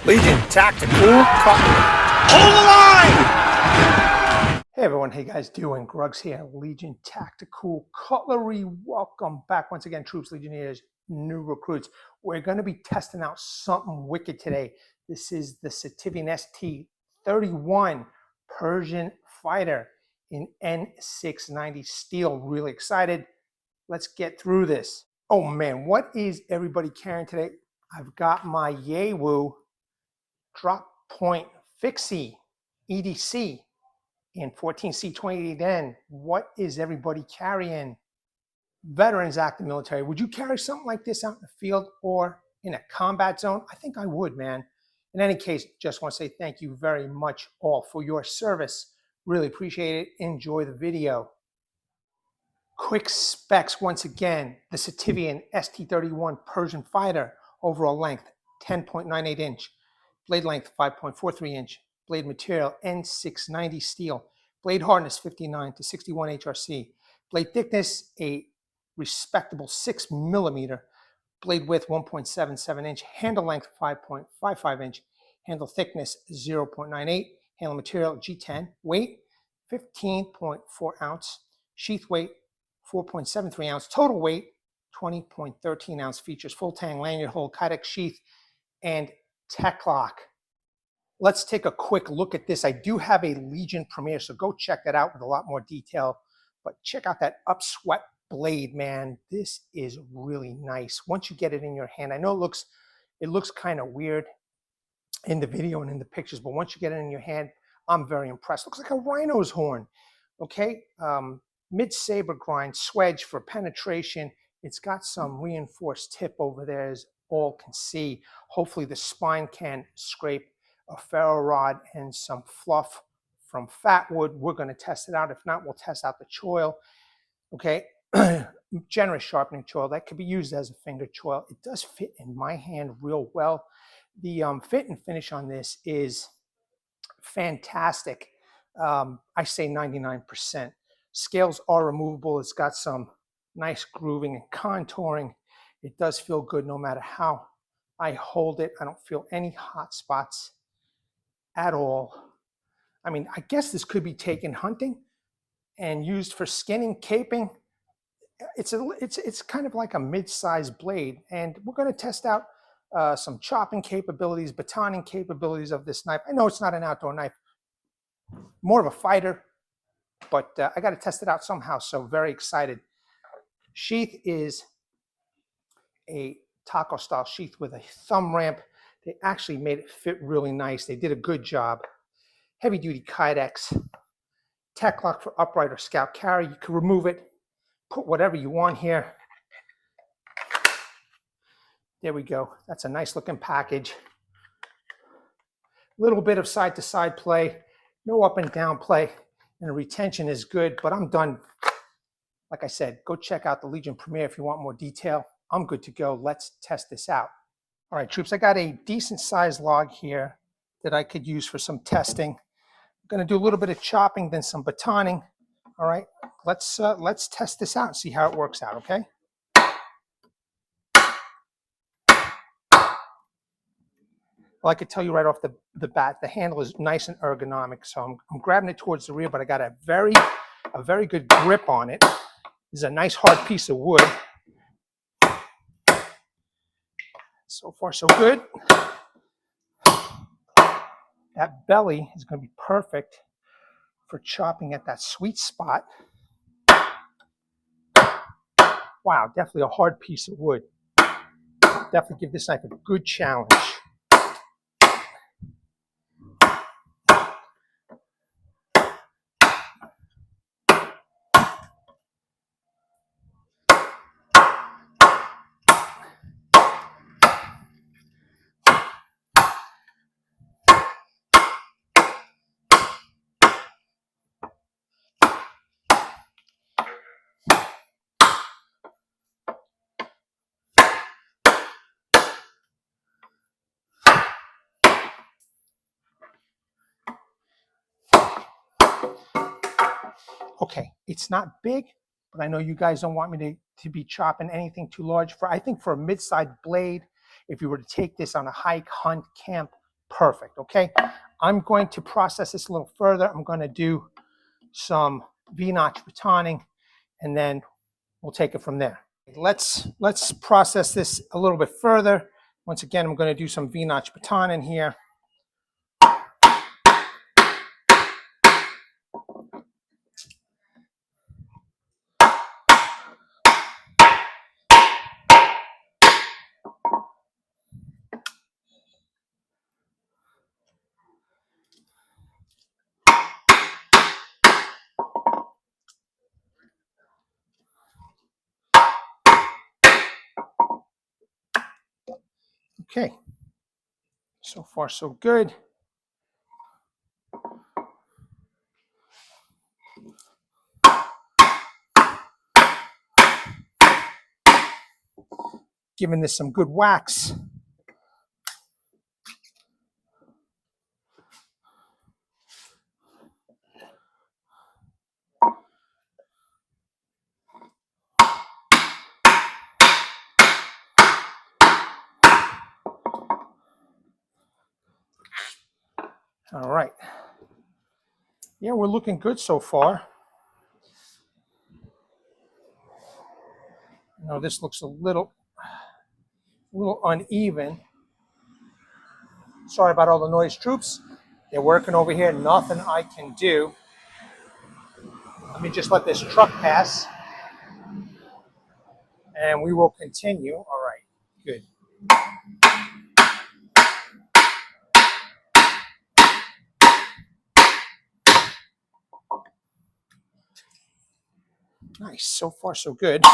Legion Tactical Cutlery. Hold the line! Hey everyone, how you guys doing? Grugs here, Legion Tactical Cutlery. Welcome back once again, troops, legionnaires, new recruits. We're going to be testing out something wicked today. This is the Sitivien ST31 Persian fighter in N690 steel. Really excited. Let's get through this. Oh man, what is everybody carrying today? I've got my Yaewu drop point fixie EDC in 14C28N. What is everybody carrying? Veterans, active military, would you carry something like this out in the field or in a combat zone? I think I would, man. In any case, just want to say thank you very much all for your service. Really appreciate it. Enjoy the video. Quick specs once again. The Sitivien ST31 Persian fighter. Overall length 10.98 inch. Blade length 5.43 inch. Blade material N690 steel. Blade hardness 59 to 61 HRC. Blade thickness a respectable 6 millimeter. Blade width 1.77 inch. Handle length 5.55 inch. Handle thickness 0.98. Handle material G10. Weight 15.4 ounce. Sheath weight 4.73 ounce. Total weight 20.13 ounce. Features full Tang lanyard hole, Kydex Sheath, and TekLoc. Let's take a quick look at this. I do have a Legion Premiere, so go check that out with a lot more detail. But check out that upswept blade, man. This is really nice. Once you get it in your hand, I know it looks kind of weird in the video and in the pictures, but once you get it in your hand, I'm very impressed. Looks like a rhino's horn. Okay, mid-saber grind, swedge for penetration. It's got some reinforced tip over there, as all can see. Hopefully the spine can scrape a ferro rod and some fluff from fat wood. We're going to test it out. If not, we'll test out the choil. Okay, generous sharpening choil that could be used as a finger choil. It does fit in my hand real well. The fit and finish on this is fantastic. I say 99%. Scales are removable. It's got some nice grooving and contouring. It does feel good no matter how I hold it. I don't feel any hot spots at all. I mean, I guess this could be taken hunting and used for skinning, caping. It's kind of like a mid-sized blade, and we're going to test out some chopping capabilities, batoning capabilities of this knife. I know it's not an outdoor knife, more of a fighter, but I got to test it out somehow, so very excited. Sheath is a taco style sheath with a thumb ramp. They actually made it fit really nice. They did a good job. Heavy duty Kydex. TekLoc for upright or scout carry. You can remove it, put whatever you want here. There we go. That's a nice looking package. A little bit of side to side play, no up and down play, and the retention is good, but I'm done. Like I said, go check out the Legion Premiere if you want more detail. I'm good to go. Let's test this out. All right, troops, I got a decent sized log here that I could use for some testing. I'm going to do a little bit of chopping, then some batoning. All right, let's test this out and see how it works out, okay? Well, I could tell you right off the bat, the handle is nice and ergonomic, so I'm grabbing it towards the rear, but I got a very good grip on it. This is a nice hard piece of wood. So far, so good. That belly is going to be perfect for chopping at that sweet spot. Wow, definitely a hard piece of wood. Definitely give this knife a good challenge. Okay, it's not big, but I know you guys don't want me to be chopping anything too large. I think for a mid-sized blade, if you were to take this on a hike, hunt, camp, perfect, okay? I'm going to process this a little further. I'm going to do some V-notch batoning, and then we'll take it from there. Let's process this a little bit further. Once again, I'm going to do some V-notch batoning here. Okay, so far so good. Giving this some good wax. All right. Yeah, we're looking good so far. Now this looks a little uneven. Sorry about all the noise, troops. They're working over here. Nothing I can do. Let me just let this truck pass, and we will continue. All right, good. Nice. So far, so good.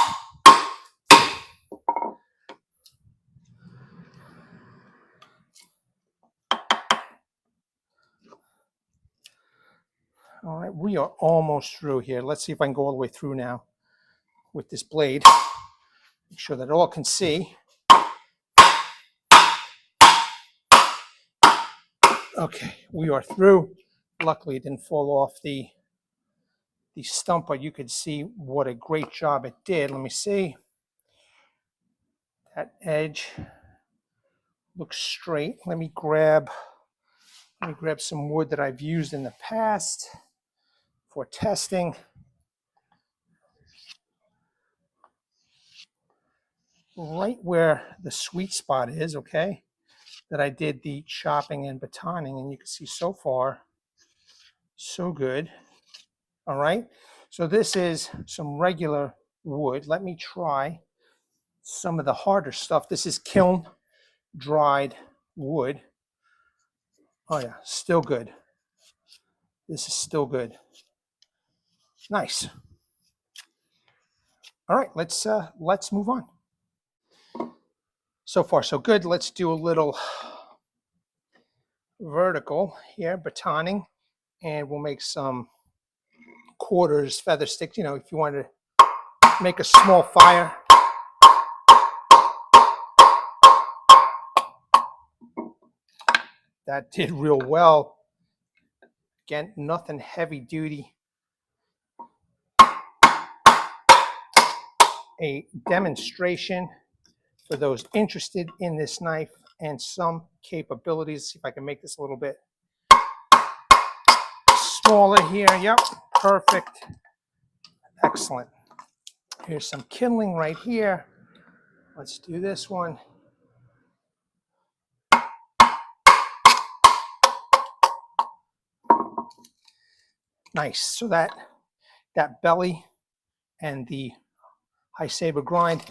All right, we are almost through here. Let's see if I can go all the way through now with this blade. Make sure that all can see. Okay, we are through. Luckily, it didn't fall off the stump, but you could see what a great job it did. Let me see. That edge looks straight. Let me grab some wood that I've used in the past for testing. Right where the sweet spot is, okay, that I did the chopping and batoning, and you can see so far, so good. All right, so this is some regular wood. Let me try some of the harder stuff. This is kiln dried wood. Oh yeah, still good. This is still good. Nice. All right, let's move on. So far, so good. Let's do a little vertical here, batoning, and we'll make some quarters, feather sticks. You know, if you want to make a small fire. That did real well. Again, nothing heavy duty. A demonstration for those interested in this knife and some capabilities. See if I can make this a little bit smaller here. Yep, perfect. Excellent. Here's some kindling right here. Let's do this one. Nice. So that belly and the high saber grind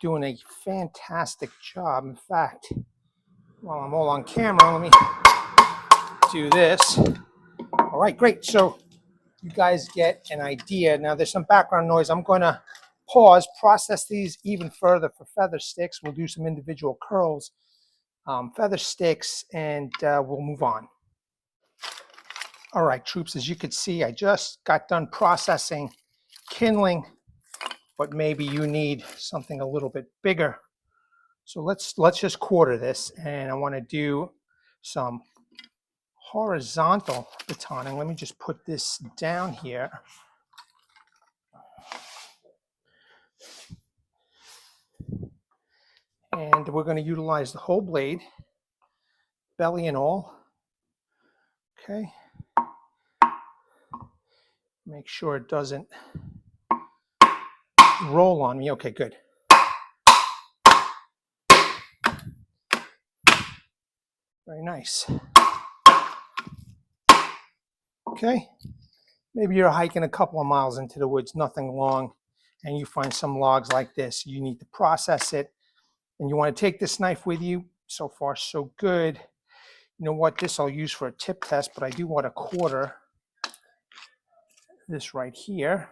doing a fantastic job. In fact, while I'm all on camera, let me do this. All right, great. So you guys get an idea. Now there's some background noise. I'm going to pause, process these even further for feather sticks. We'll do some individual curls, feather sticks, and we'll move on. All right, troops, as you can see, I just got done processing kindling, but maybe you need something a little bit bigger. So let's just quarter this, and I want to do some horizontal batoning. Let me just put this down here. And we're going to utilize the whole blade. belly and all. Okay. Make sure it doesn't roll on me. Okay, good. Very nice. Okay. Maybe you're hiking a couple of miles into the woods, nothing long, and you find some logs like this. You need to process it, and you want to take this knife with you. So far, so good. You know what? This I'll use for a tip test, but I do want to quarter this right here.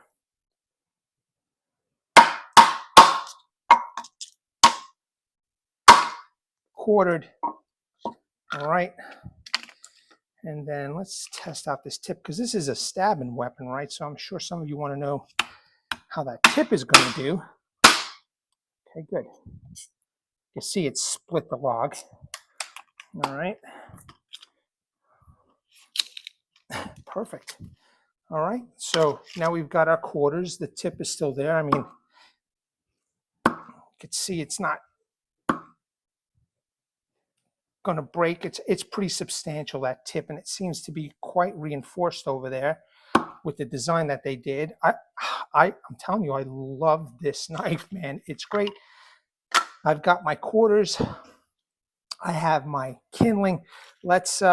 Quartered. All right. And then let's test out this tip, because this is a stabbing weapon, right? So I'm sure some of you want to know how that tip is going to do. Okay, good. You see it split the log. All right. Perfect. All right. So now we've got our quarters. The tip is still there. I mean, you can see it's not going to break. It's pretty substantial, that tip, and it seems to be quite reinforced over there with the design that they did. I'm telling you, I love this knife, man. It's great. I've got my quarters. I have my kindling. Let's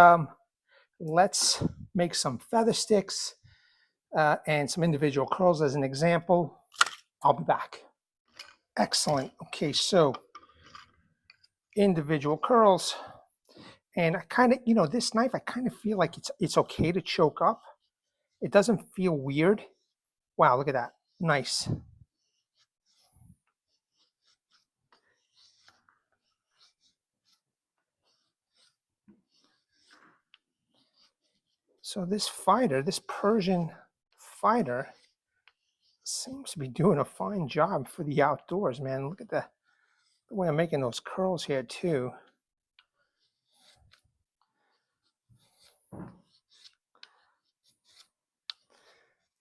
make some feather sticks and some individual curls as an example. I'll be back. Excellent. Okay, so individual curls. And I kind of, you know, this knife, I kind of feel like it's okay to choke up. It doesn't feel weird. Wow, look at that. Nice. So this fighter, this Persian fighter, seems to be doing a fine job for the outdoors, man. Look at the way I'm making those curls here too.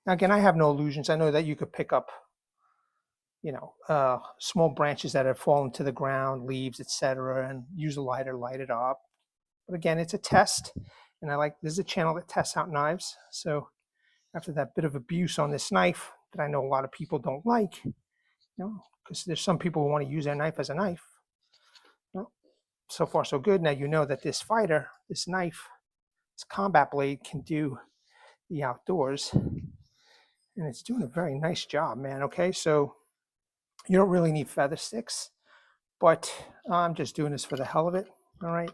Now again, I have no illusions. I know that you could pick up, you know, small branches that have fallen to the ground, leaves, etc., and use a lighter, light it up. But again, it's a test, and this is a channel that tests out knives. So after that bit of abuse on this knife that I know a lot of people don't like, you know, because there's some people who want to use their knife as a knife. Well, so far so good. Now you know that this fighter, this knife, this combat blade can do the outdoors, and it's doing a very nice job, man. Okay, so you don't really need feather sticks, but I'm just doing this for the hell of it. All right.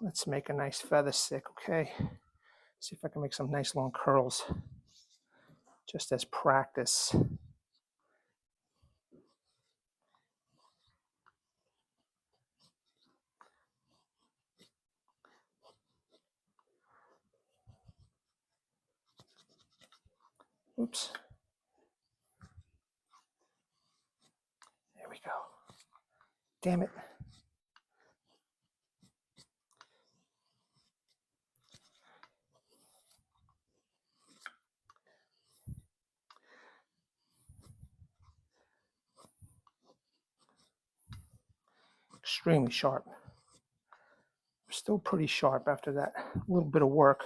Let's make a nice feather stick. Okay, see if I can make some nice long curls just as practice. Oops. There we go. Damn it. Extremely sharp. Still pretty sharp after that little bit of work.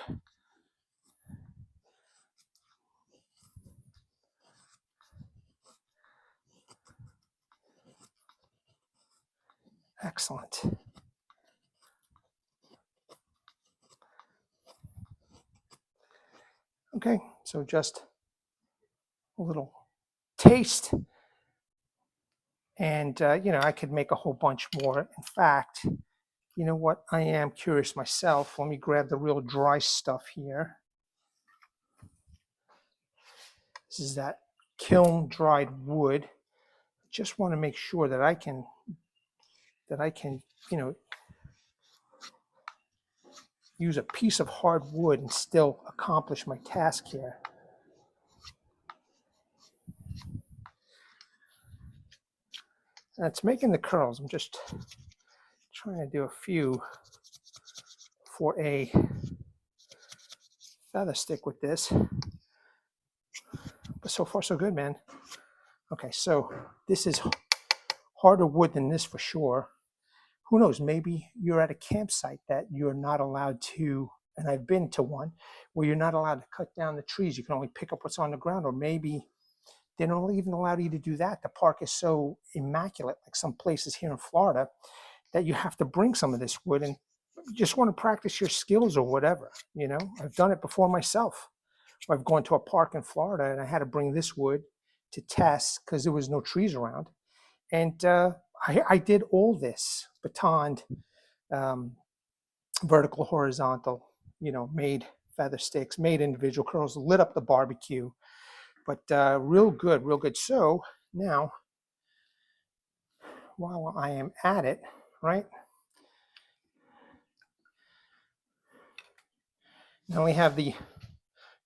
Excellent. Okay, so just a little taste. And, you know, I could make a whole bunch more. In fact, you know what? I am curious myself. Let me grab the real dry stuff here. This is that kiln dried wood. Just want to make sure that I can, you know, use a piece of hard wood and still accomplish my task here. That's making the curls. I'm just trying to do a few for a feather stick with this. But so far so good, man. Okay, so this is harder wood than this for sure. Who knows, maybe you're at a campsite that you're not allowed to, and I've been to one, where you're not allowed to cut down the trees. You can only pick up what's on the ground, or maybe they don't even allow you to do that. The park is so immaculate, like some places here in Florida, that you have to bring some of this wood and you just want to practice your skills or whatever. You know, I've done it before myself. I've gone to a park in Florida and I had to bring this wood to test because there was no trees around. And I did all this, batoned, vertical, horizontal, you know, made feather sticks, made individual curls, lit up the barbecue, but real good, real good. So now, while I am at it, right, I only have the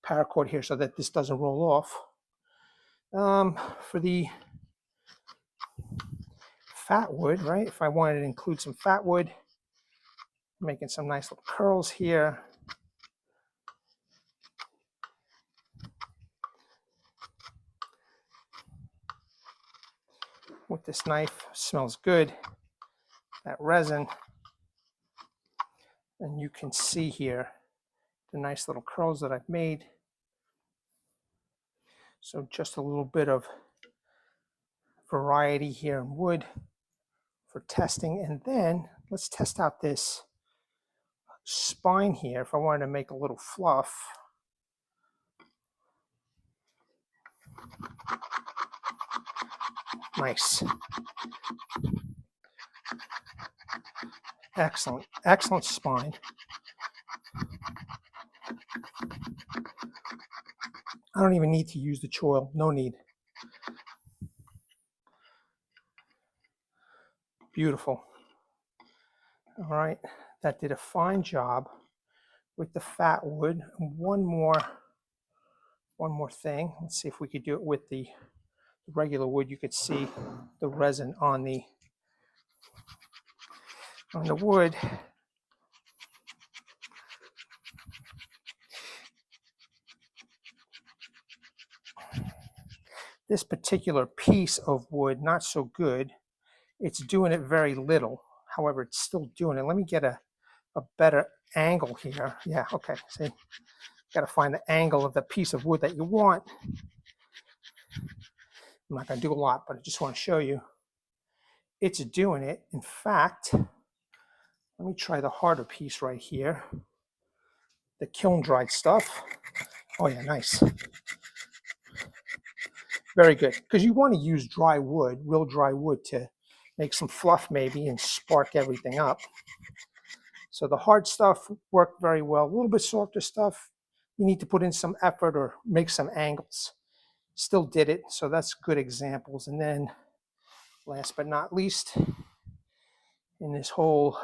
paracord here so that this doesn't roll off. For the fat wood, right, if I wanted to include some fat wood, making some nice little curls here. With this knife, smells good, that resin. And you can see here the nice little curls that I've made. So just a little bit of variety here in wood for testing. And then let's test out this spine here. If I wanted to make a little fluff, nice. Excellent, excellent spine. I don't even need to use the choil, no need. Beautiful. All right, that did a fine job with the fat wood. One more thing. Let's see if we could do it with the regular wood. You could see the resin on the wood. This particular piece of wood, not so good. It's doing it very little. However, it's still doing it. Let me get a better angle here. Yeah, okay, see, got to find the angle of the piece of wood that you want. I'm not going to do a lot, but I just want to show you it's doing it. In fact, let me try the harder piece right here, the kiln dried stuff. Oh yeah, nice. Very good, because you want to use dry wood, real dry wood, to make some fluff maybe and spark everything up. So the hard stuff worked very well. A little bit softer stuff, you need to put in some effort or make some angles. Still did it, so that's good examples. And then last but not least, in this whole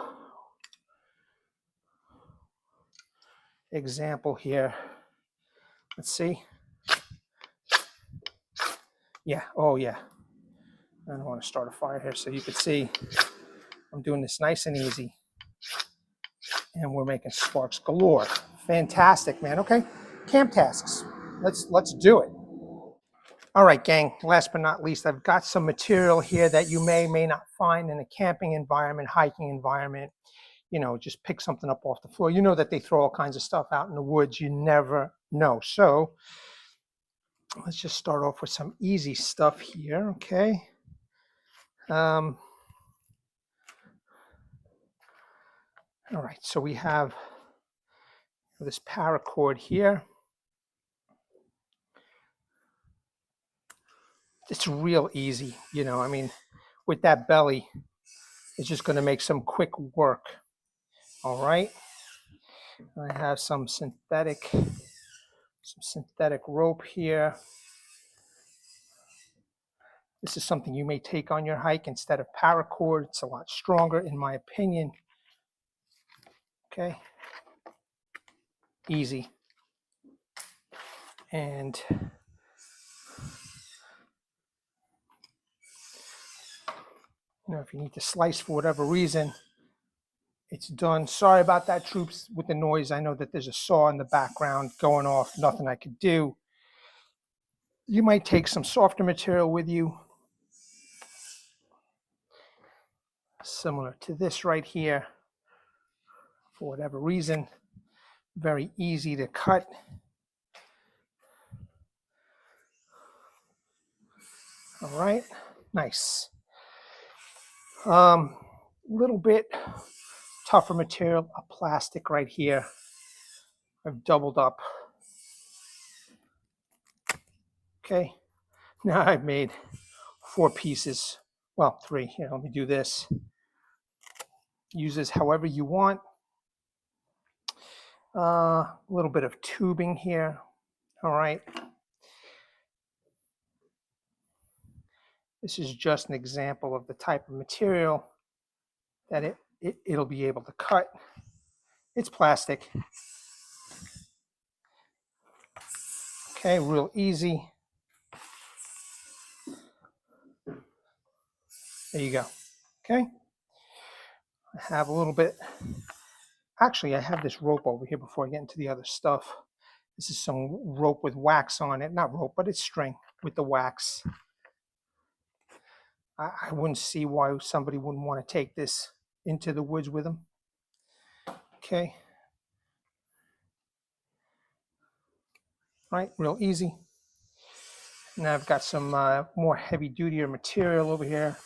example here, let's see. Yeah, oh yeah. I don't want to start a fire here, so you can see I'm doing this nice and easy. And we're making sparks galore. Fantastic, man. Okay, camp tasks. Let's do it. All right, gang, last but not least, I've got some material here that you may not find in a camping environment, hiking environment. You know, just pick something up off the floor. You know that they throw all kinds of stuff out in the woods. You never know. So let's just start off with some easy stuff here, okay? All right, so we have this paracord here. It's real easy, you know, I mean, with that belly, it's just going to make some quick work. All right, I have some synthetic rope here. This is something you may take on your hike instead of paracord. It's a lot stronger, in my opinion. Okay, easy. And you know, if you need to slice for whatever reason, it's done. Sorry about that, troops, with the noise. I know that there's a saw in the background going off. Nothing I could do. You might take some softer material with you. similar to this right here. For whatever reason, very easy to cut. All right, nice. Little bit tougher material, a plastic right here. I've doubled up. Okay, now I've made 4 pieces. Well, 3. Here, let me do this. Use this however you want. A little bit of tubing here. All right. This is just an example of the type of material that it'll be able to cut. It's plastic. Okay, real easy. There you go. Okay. I have a little bit. Actually, I have this rope over here before I get into the other stuff. This is some rope with wax on it. Not rope, but it's string with the wax. I wouldn't see why somebody wouldn't want to take this into the woods with them. Okay. Right, real easy. Now I've got some more heavy-duty material over here.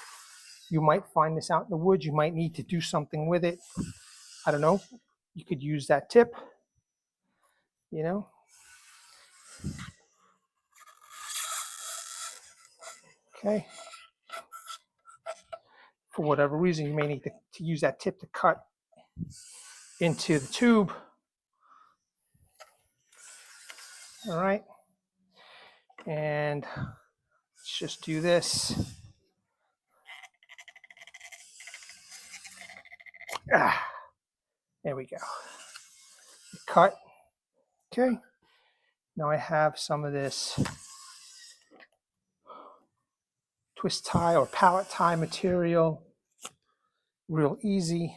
You might find this out in the woods. You might need to do something with it. I don't know. You could use that tip, you know. Okay. For whatever reason, you may need to use that tip to cut into the tube. All right. And let's just do this. There we go. Cut. Okay. Now I have some of this twist tie or pallet tie material. Real easy.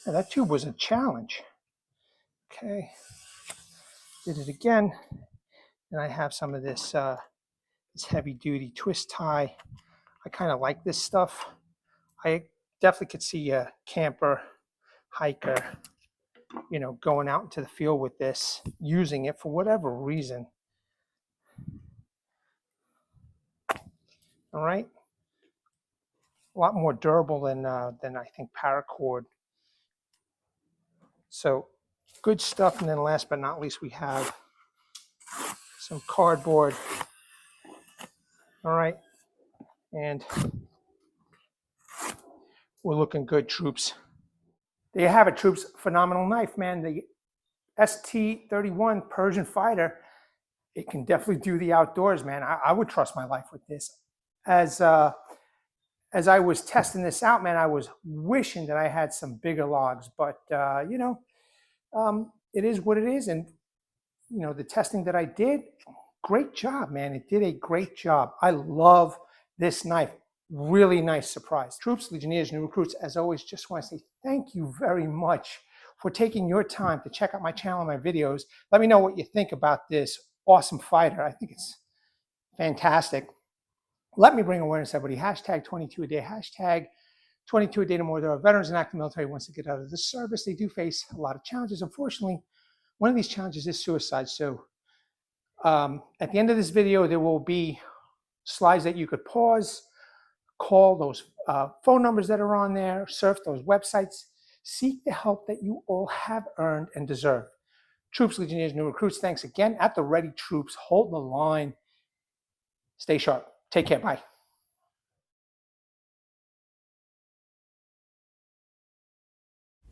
Now that tube was a challenge. Okay. Did it again. And I have some of this this heavy duty twist tie. I kind of like this stuff. I definitely could see a camper, hiker, you know, going out into the field with this, using it for whatever reason. All right. A lot more durable than I think paracord. So good stuff. And then last but not least, we have some cardboard. All right. And we're looking good, troops. There you have it, troops. Phenomenal knife, man. The ST31 Persian fighter. It can definitely do the outdoors, man. I would trust my life with this. As I was testing this out, man, I was wishing that I had some bigger logs, but you know, it is what it is. And you know, the testing that I did, great job, man. It did a great job. I love this knife. Really nice surprise. Troops, Legionnaires, new recruits, as always, just want to say thank you very much for taking your time to check out my channel and my videos. Let me know what you think about this awesome fighter. I think it's fantastic. Let me bring awareness, everybody. Hashtag 22 a day. Hashtag 22 a day to more. There are veterans and active military who wants to get out of the service. They do face a lot of challenges. Unfortunately, one of these challenges is suicide. So at the end of this video, there will be slides that you could pause, call those phone numbers that are on there, surf those websites, seek the help that you all have earned and deserve. Troops, Legionnaires, new recruits, thanks again. At the ready, troops. Hold the line. Stay sharp. Take care. Bye.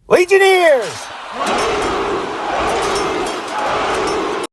Legionnaires!